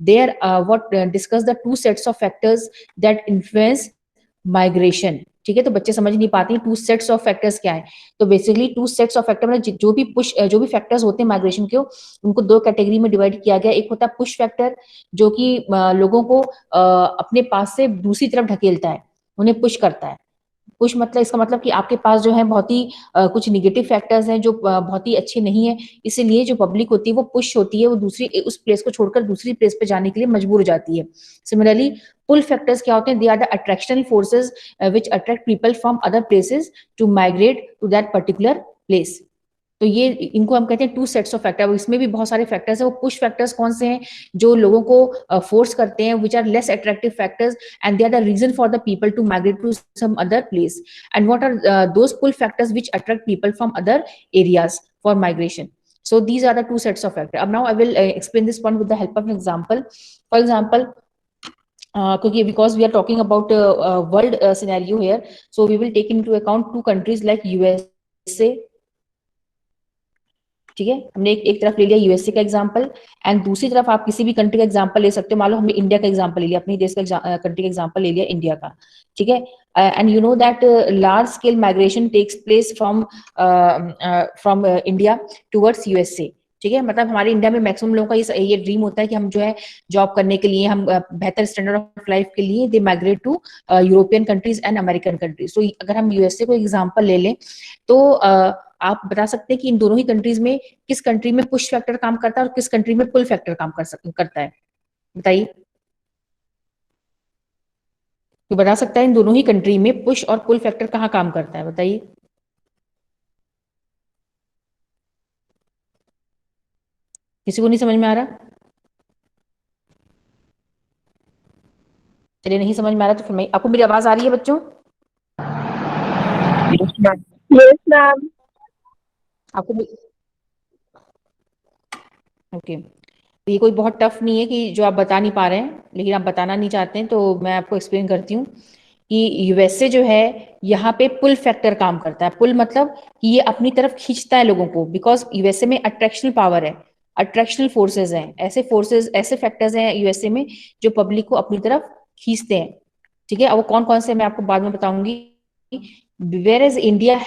There what discuss the two sets of factors that influence migration. ठीक है, तो बच्चे समझ नहीं पाते हैं टू सेट्स ऑफ फैक्टर्स क्या है। तो basically to sets of factor मतलब जो भी फैक्टर्स होते हैं माइग्रेशन के, उनको दो कैटेगरी में डिवाइड किया गया। एक होता है पुश फैक्टर, जो कि लोगों को अपने पास से दूसरी तरफ ढकेलता है, उन्हें पुश करता है। पुश मतलब इसका मतलब कि आपके पास जो है बहुत ही कुछ निगेटिव फैक्टर्स हैं जो बहुत ही अच्छे नहीं है, इसीलिए जो पब्लिक होती है वो पुश होती है, वो दूसरी उस प्लेस को छोड़कर दूसरी प्लेस पे जाने के लिए मजबूर हो जाती है। सिमिलरली पुल फैक्टर्स क्या होते हैं? They are the attractional forces which attract people from other places to migrate to that particular place. तो ये इनको हम कहते हैं टू सेट्स ऑफ फैक्टर। इसमें भी बहुत सारे फैक्टर्स हैं। वो पुश फैक्टर्स कौन से हैं? जो लोगों को फोर्स करते हैं, which are less attractive factors and they are the reason for the people to migrate to some other place. And what are those pull factors which attract people from other areas for migration. So these are the two sets of factors. Now I will explain this one with the help of an example. For example, क्योंकि because we are talking about world scenario here, so we will take into account two countries like USA. ठीक है, हमने एक तरफ ले लिया USA का example, and दूसरी तरफ आप किसी भी कंट्री का एग्जांपल ले सकते हो। मान लो हमने इंडिया का एग्जांपल ले लिया, अपने देश का कंट्री का एग्जांपल ले लिया इंडिया का। ठीक है, and you know that large scale migration takes place from India towards USA. ठीक है, मतलब हमारे इंडिया में मैक्सिमम लोगों का ये ड्रीम होता है कि हम जो है जॉब करने के लिए, हम बेहतर स्टैंडर्ड ऑफ लाइफ के लिए they migrate to European countries and American countries. तो अगर हम यूएसए को एग्जांपल ले लें तो आप बता सकते हैं कि इन दोनों ही कंट्रीज में किस कंट्री में पुश फैक्टर काम करता है और किस कंट्री में पुल फैक्टर काम करता है? बताइए, तो बता सकता है इन दोनों ही कंट्री में पुश और पुल फैक्टर कहाँ काम करता है? बताइए। किसी को नहीं समझ में आ रहा? चलिए, नहीं समझ में आ रहा तो फिर मैं, आपको मेरी आवाज आ रही है बच्चों? Yes ma'am. आपको ओके, तो ये कोई बहुत टफ नहीं है कि जो आप बता नहीं पा रहे हैं, लेकिन आप बताना नहीं चाहते हैं, तो मैं आपको एक्सप्लेन करती हूँ कि यूएसए जो है यहाँ पे पुल फैक्टर काम करता है। पुल मतलब कि ये अपनी तरफ खींचता है लोगों को, बिकॉज यूएसए में अट्रैक्शनल पावर है, अट्रैक्शनल फोर्सेज हैं, ऐसे फोर्सेज, ऐसे फैक्टर्स हैं यूएसए में जो पब्लिक को अपनी तरफ खींचते हैं। ठीक है, और वो कौन कौन से मैं आपको बाद में बताऊंगी। Where is India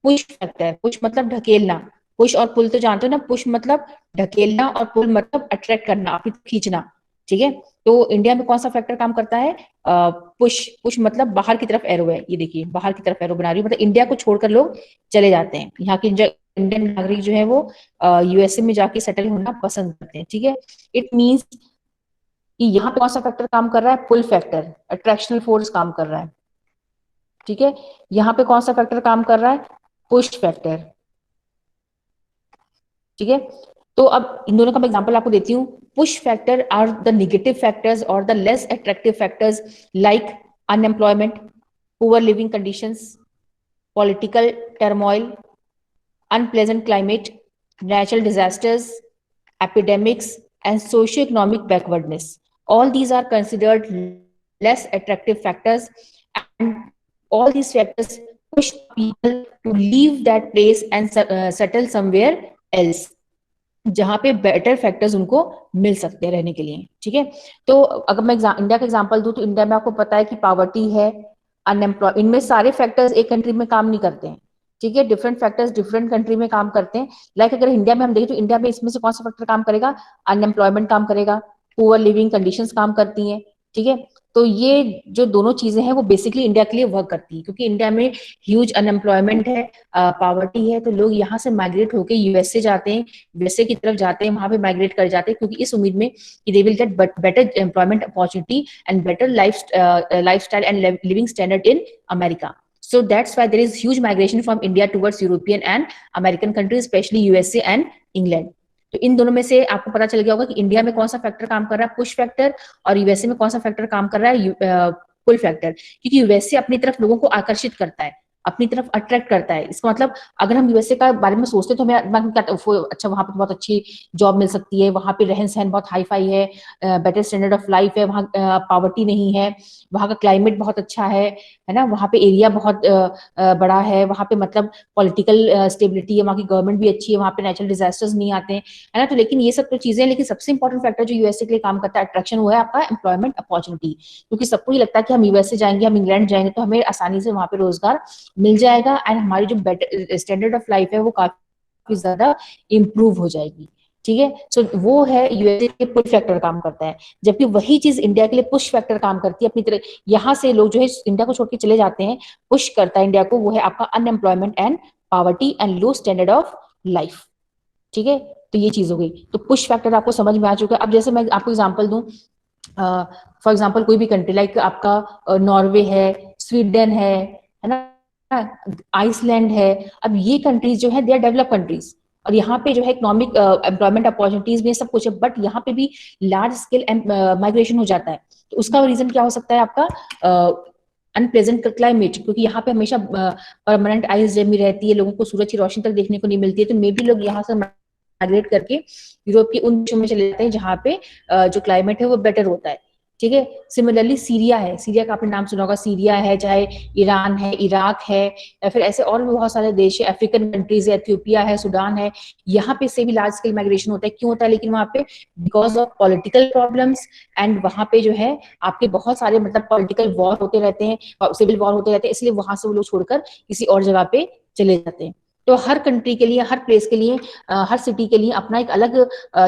push factor, push मतलब ढकेलना, पुश और पुल तो जानते हो ना, पुश मतलब ढकेलना और पुल मतलब अट्रैक्ट करना, अपनी खींचना। ठीक है, तो इंडिया में कौन सा फैक्टर काम करता है? पुश। पुश मतलब बाहर की तरफ एरो है, ये देखिए बाहर की तरफ एरो बना रही हूँ, मतलब इंडिया को छोड़कर लोग चले जाते हैं। यहाँ के इंडियन नागरिक जो है वो यूएसए में जाके सेटल होना पसंद करते हैं। ठीक है, इट मीन्स कि यहाँ पे कौन सा फैक्टर काम कर रहा है? पुल फैक्टर, अट्रैक्शनल फोर्स काम कर रहा है। ठीक है, यहाँ पे कौन सा फैक्टर काम कर रहा है? Push factor. ठीक है, तो अब इन दोनों का मैं एग्जांपल आपको देती हूँ। Push factor are the negative factors और the less attractive factors like unemployment, poor living conditions, political turmoil, unpleasant climate, natural disasters, epidemics, and socioeconomic backwardness. All these are considered less attractive factors, and all these factors push people to leave that place and settle somewhere else, जहां पे better factors उनको मिल सकते हैं रहने के लिए। ठीक है, तो अगर मैं इंडिया का एग्जांपल दूं तो इंडिया में आपको पता है कि पॉवर्टी है, अनएम्प्लॉय, इनमें सारे फैक्टर्स एक कंट्री में काम नहीं करते हैं। ठीक है, डिफरेंट फैक्टर्स डिफरेंट कंट्री में काम करते हैं। लाइक अगर इंडिया में हम देखें तो इंडिया में इसमें से कौन सा फैक्टर काम करेगा? अनएम्प्लॉयमेंट काम करेगा, पुअर लिविंग कंडीशंस काम करती हैं। ठीक है, तो ये जो दोनों चीजें हैं वो बेसिकली इंडिया के लिए वर्क करती है, क्योंकि इंडिया में ह्यूज अनएम्प्लॉयमेंट है, पॉवर्टी है, तो लोग यहाँ से माइग्रेट होकर यूएसए जाते हैं, यूएसए की तरफ जाते हैं, वहां पे माइग्रेट कर जाते हैं, क्योंकि इस उम्मीद में कि they will get better employment opportunity and better lifestyle and living standard in America. So that's why there is huge migration from India towards European and American countries, especially USA and England. तो इन दोनों में से आपको पता चल गया होगा कि इंडिया में कौन सा फैक्टर काम कर रहा है? Push factor. और यूएसए में कौन सा फैक्टर काम कर रहा है? पुल फैक्टर। क्योंकि यूएसए अपनी तरफ लोगों को आकर्षित करता है, अपनी तरफ अट्रैक्ट करता है। इसका मतलब अगर हम यूएसए का बारे में सोचते हैं तो हमें दिमाग में क्या अच्छा वहां पे बहुत अच्छी जॉब मिल सकती है, वहां पे रहन सहन बहुत हाई फाई है, बेटर स्टैंडर्ड ऑफ लाइफ है, वहाँ पॉवर्टी नहीं है, वहाँ का क्लाइमेट बहुत अच्छा है ना, वहाँ पे एरिया बहुत बड़ा है, वहाँ पे मतलब पॉलिटिकल स्टेबिलिटी है, वहाँ की गवर्नमेंट भी अच्छी है, वहाँ पे नेचुरल डिजास्टर्स नहीं आते हैं, है ना। तो लेकिन ये सब तो चीजें, लेकिन सबसे इंपॉर्टेंट फैक्टर जो यूएसए के लिए काम करता है अट्रैक्शन, वो है आपका एम्प्लॉयमेंट अपॉर्चुनिटी। क्योंकि सबको ही लगता है कि हम यूएसए जाएंगे, हम इंग्लैंड जाएंगे तो हमें आसानी से वहां पे रोजगार मिल जाएगा एंड हमारी जो बेटर स्टैंडर्ड ऑफ लाइफ है वो काफी ज्यादा इम्प्रूव हो जाएगी। ठीक है, सो वो है यूएसए के पुल फैक्टर काम करता है। जबकि वही चीज इंडिया के लिए पुश फैक्टर काम करती है अपनी तरह। यहाँ से लोग जो है इंडिया को छोड़ के चले जाते हैं, पुश करता है इंडिया को, वो है आपका unemployment and poverty and low standard of life. ठीक है, तो ये चीज हो गई। तो पुश फैक्टर आपको समझ में आ चुका है। अब जैसे मैं आपको एग्जांपल दूं, फॉर एग्जांपल कोई भी कंट्री लाइक आपका नॉर्वे है, स्वीडन है ना, आइसलैंड है। अब ये कंट्रीज जो है दे आर डेवलप कंट्रीज, और यहाँ पे जो है इकोनॉमिक एम्प्लॉयमेंट अपॉर्चुनिटीज में सब कुछ है, बट यहाँ पे भी लार्ज स्केल माइग्रेशन हो जाता है। तो उसका रीजन क्या हो सकता है आपका अनप्लेजेंट क्लाइमेट, क्योंकि यहाँ पे हमेशा परमानेंट आइस जमी रहती है, लोगों को सूरज की रोशनी तक देखने को नहीं मिलती है, तो मे भी लोग यहाँ से माइग्रेट करके यूरोप के उन देशों में चले जाते हैं जहाँ पे जो क्लाइमेट है वो बेटर होता है। ठीक है, सिमिलरली सीरिया है, सीरिया का आपने नाम सुना होगा, सीरिया है, चाहे ईरान है, इराक है, या फिर ऐसे और भी बहुत सारे देश है, अफ्रीकन कंट्रीज है, इथियोपिया है, सूडान है। यहाँ पे से भी लार्ज स्केल माइग्रेशन होता है। क्यों होता है लेकिन वहाँ पे? Because of political problems, and वहाँ पे जो है आपके बहुत सारे मतलब पॉलिटिकल वॉर होते रहते हैं, सिविल वॉर होते रहते हैं, इसलिए वहां से वो लोग छोड़कर किसी और जगह पे चले जाते हैं। तो हर कंट्री के लिए, हर प्लेस के लिए, हर सिटी के लिए अपना एक अलग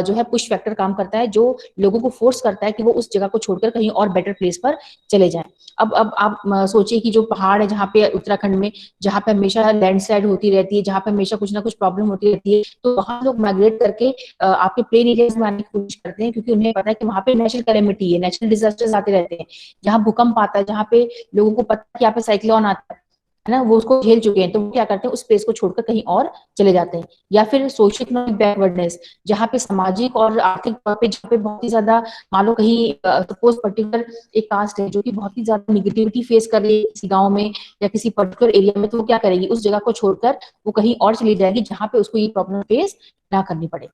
जो है पुश फैक्टर काम करता है, जो लोगों को फोर्स करता है कि वो उस जगह को छोड़कर कहीं और बेटर प्लेस पर चले जाएं। अब आप सोचिए कि जो पहाड़ है जहाँ पे उत्तराखंड में, जहाँ पे हमेशा लैंडस्लाइड होती रहती है, जहाँ पे हमेशा कुछ ना कुछ प्रॉब्लम होती रहती है, तो वहां लोग माइग्रेट करके आपके प्लेन एरियाज में आने की कोशिश करते हैं, क्योंकि उन्हें पता है कि वहाँ पे नेचुरल कैलेमिटी है, नेचुरल डिजास्टर्स आते रहते हैं। जहाँ भूकंप आता है, जहाँ पे लोगों को पता है कि यहाँ पे साइक्लोन आता है ना, वो उसको झेल चुके हैं, तो वो क्या करते हैं, उस प्लेस को छोड़कर कहीं और चले जाते हैं। या फिर सोशल इकोनॉमिक बैकवर्डनेस, जहाँ पे सामाजिक और आर्थिक तौर पे, जहाँ पे बहुत ही ज्यादा, मान लो कहीं सपोज पर्टिकुलर एक कास्ट है जो कि बहुत ही ज्यादा निगेटिविटी फेस कर रही है किसी गांव में या किसी पर्टिकुलर एरिया में, तो वो क्या करेगी, उस जगह को छोड़कर वो कहीं और चली जाएगी जहाँ पे उसको ये प्रॉब्लम फेस ना करनी पड़े।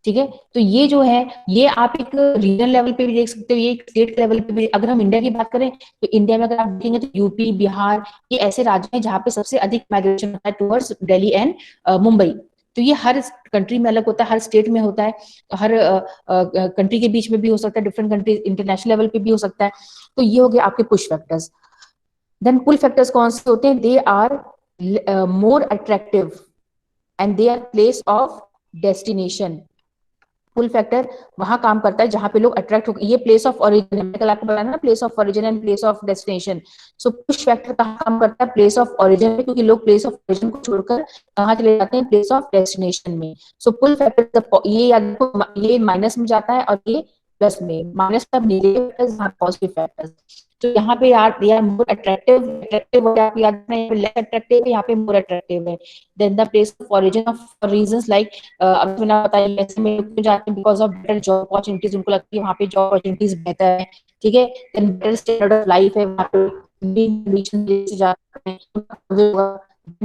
ठीक है, तो ये जो है, ये आप एक रीजनल लेवल पे भी देख सकते हो, ये एक स्टेट लेवल पे भी। अगर हम इंडिया की बात करें तो इंडिया में अगर आप देखेंगे तो यूपी, बिहार, ये ऐसे राज्य हैं जहाँ पे सबसे अधिक माइग्रेशन होता है टुवर्ड्स दिल्ली एंड मुंबई। तो ये हर कंट्री में अलग होता है, हर स्टेट में होता है, हर कंट्री के बीच में भी हो सकता है, डिफरेंट कंट्री इंटरनेशनल लेवल पे भी हो सकता है। तो ये हो गया आपके push factors. Then pull factors कौन से होते हैं? They are more attractive and they are place of destination. Pull factor वहां काम करता है जहां पे लोग अट्रैक्ट हो, ये प्लेस ऑफ ओरिजिन, मैंने कल आपको बताया ना, place of origin and place of destination. So push factor कहाँ काम करता है? प्लेस ऑफ ओरिजिन में, क्योंकि लोग प्लेस ऑफ ओरिजिन को छोड़कर कहाँ चले जाते हैं? प्लेस ऑफ डेस्टिनेशन में। सो पुल फैक्टर ये याद रखो, ये माइनस में जाता है और ये प्लस में। माइनस का नेगेटिव फैक्टर्स, पॉजिटिव फैक्टर्स। तो यहाँ पे यार they are more attractive, attractive आप याद रखना, यहाँ पे लेस अट्रैक्टिव है, यहाँ पे मोर अट्रैक्टिव है। Then the place of origin of reasons like, अब मैंने बताया वैसे में लोग जाते हैं because of better job opportunities, उनको लगती है वहाँ पे जॉब अपॉर्चुनिटीज बेहतर है। ठीक है, then better standard of life है वहाँ पे, कंडीशन से जाते हैं,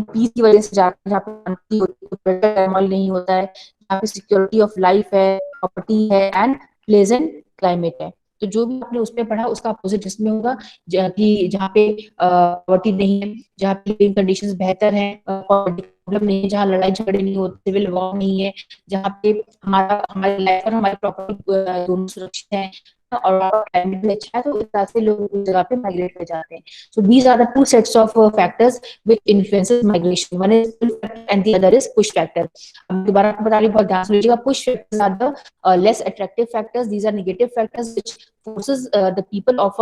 पीस की वजह से जाते हैं, जहाँ पे शांति होती है, टर्मोइल नहीं होता है, जहाँ पे सिक्योरिटी ऑफ लाइफ है, प्रॉपर्टी है एंड प्लेजेंट क्लाइमेट है। तो जो भी आपने उसमें पढ़ा उसका अपोजिट इसमें होगा, कि जहाँ पे पॉवर्टी नहीं है, जहाँ पे लिविंग कंडीशंस बेहतर हैं, प्रॉब्लम नहीं है, जहाँ लड़ाई झगड़े नहीं होते, सिविल वॉर नहीं है, जहाँ पे हमारी लाइफ और हमारी प्रॉपर्टी दोनों सुरक्षित है, और क्लाइमेट भी अच्छा है, तो इस तरह से लोग उस जगह पे माइग्रेट कर जाते हैं। So these are the two sets of factors which influences migration, one is pull factor and the other is push factor. अब दोबारा आपको बता रही हूँ, बहुत ध्यान से लीजिएगा। Push factors are the less attractive factors, these are negative factors which forces the people of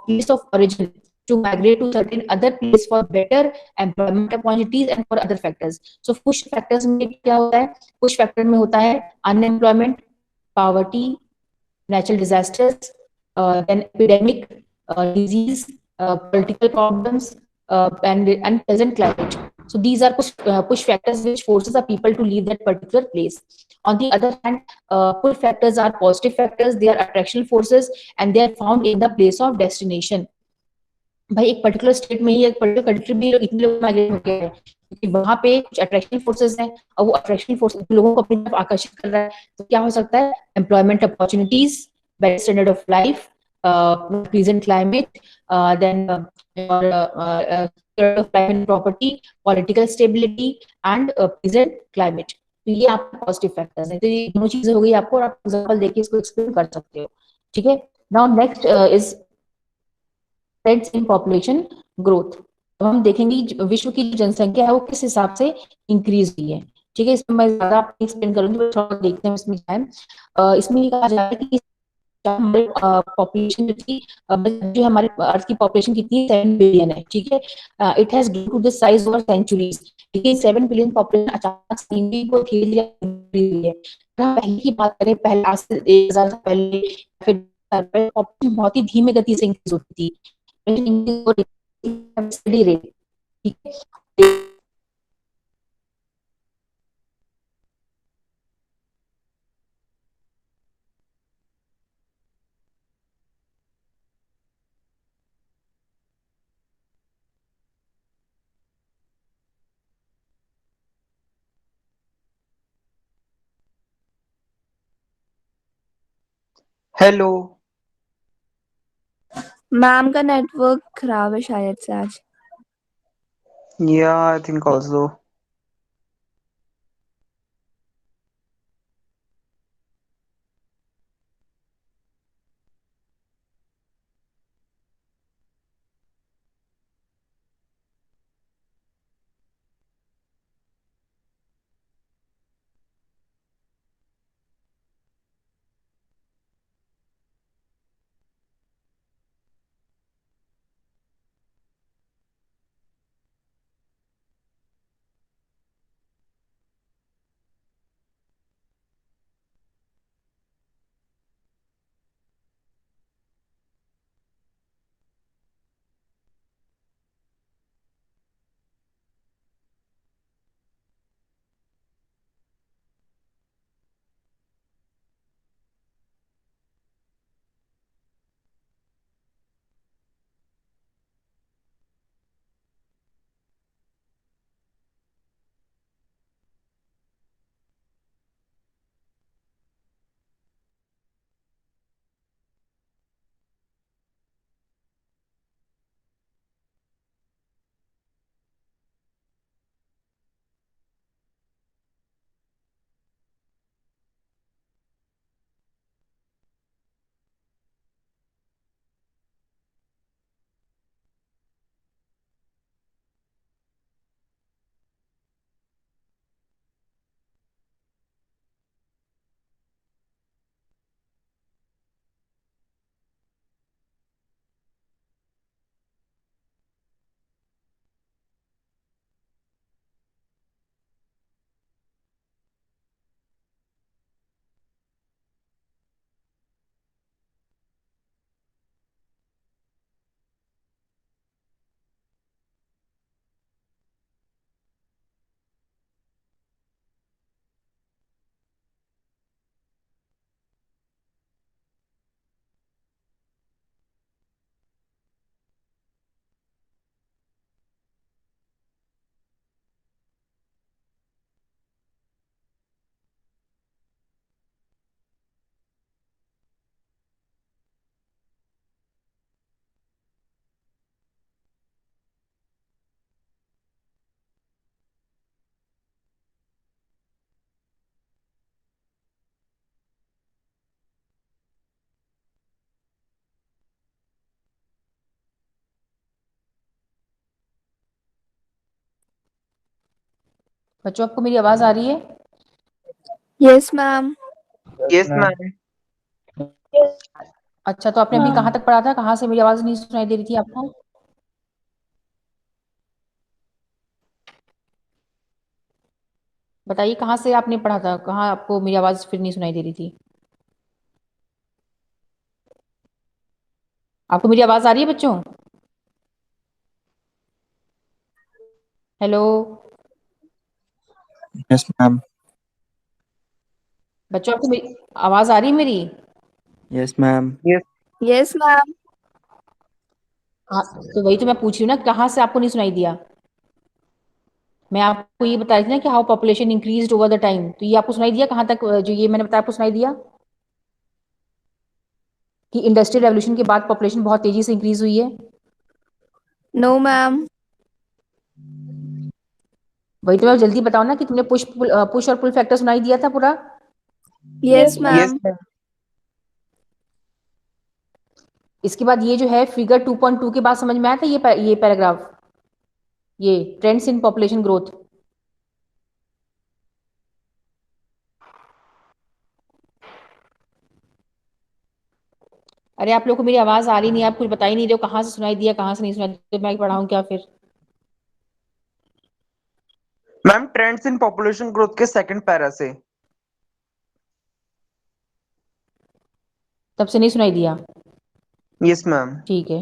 place of origin to migrate to certain other place for better employment opportunities and for other factors. So push factors में क्या होता है? push factor में होता है unemployment, poverty, natural disasters, then epidemic, disease, political problems, and unpleasant climate. So these are push factors which forces the people to leave that particular place. On the other hand, pull factors are positive factors. They are attraction forces and they are found in the place of destination. भाई एक particular state में ही, एक particular country में इतने लोग migrate हो गए हैं क्योंकि वहां पे कुछ अट्रैक्शन फोर्सेस हैं, और वो अट्रैक्शन फोर्स लोगों को अपनी तरफ आकर्षित कर रहा है। तो क्या हो सकता है? Employment opportunities, better standard of life, pleasant climate, then property, political stability and pleasant climate. तो ये आपके पॉजिटिव फैक्टर्स हैं। तो ये दोनों चीजें हो गई आपको, और आप एग्जाम्पल देके इसको एक्सप्लेन कर सकते हो। ठीक है। Now next is trends in population growth. तो हम देखेंगे विश्व की जो जनसंख्या है वो किस हिसाब से इंक्रीज हुई है। ठीक है, इसमें मैं ज्यादा एक्सप्लेन करूंगी, बस थोड़ा देखते हैं इसमें क्या है। इसमें ये कहा जा रहा है कि हमारे पॉपुलेशन जो थी, जो हमारे अर्थ की पॉपुलेशन कितनी है, 7 बिलियन है। ठीक है, it has grown to this size over centuries. ठीक है, 7 बिलियन पॉपुलेशन अचानक से वो धीरे धीरे हुई है। अगर हम पहले की बात करें, पहले आज से 1,000 साल पहले, फिर पॉपुलेशन बहुत ही धीमे गति से इंक्रीज होती थी, स्टडी रेट। ठीक है। हेलो। मैम का नेटवर्क खराब है शायद से आज। या आई थिंक ऑल्सो। बच्चों, आपको मेरी आवाज आ रही है? Yes ma'am. Yes ma'am. अच्छा, तो आपने अभी कहाँ तक पढ़ा था? कहाँ से मेरी आवाज नहीं सुनाई दे रही थी आपको? बताइए, कहाँ से आपने पढ़ा था? कहाँ आपको मेरी आवाज फिर नहीं सुनाई दे रही थी? आपको मेरी आवाज आ रही है बच्चों? Hello yes ma'am. बच्चों, आपको मेरी आवाज आ रही है मेरी? Yes ma'am. Yes. Yes ma'am. हाँ, तो वही तो मैं पूछ रही हूँ ना, कहाँ से आपको नहीं सुनाई दिया? मैं आपको ये बता रही थी ना कि how population increased over the time, तो ये आपको सुनाई दिया कहाँ तक? जो ये मैंने बताया आपको सुनाई दिया कि इंडस्ट्रियल रेवोल्यूशन के बाद पॉपुलेशन बहुत तेजी से इंक्रीज हुई है? No, ma'am. वही तो मैं जल्दी बताओ ना कि तुमने पुश और पुल फैक्टर सुनाई दिया था पूरा। Yes, Yes, ma'am. ma'am. इसके बाद ये जो है फिगर 2.2 के बाद समझ में आया था ये पैराग्राफ, ये ट्रेंड्स इन पॉपुलेशन ग्रोथ। अरे आप लोग को मेरी आवाज आ रही नहीं, आप कुछ बता ही नहीं रहे हो, कहाँ से सुनाई दिया कहाँ से नहीं सुनाई दिया, तो मैं पढ़ाऊँ क्या फिर? Ma'am trends in population growth के सेकंड पैरा से। तब से नहीं सुनाई दिया? Yes ma'am. ठीक है।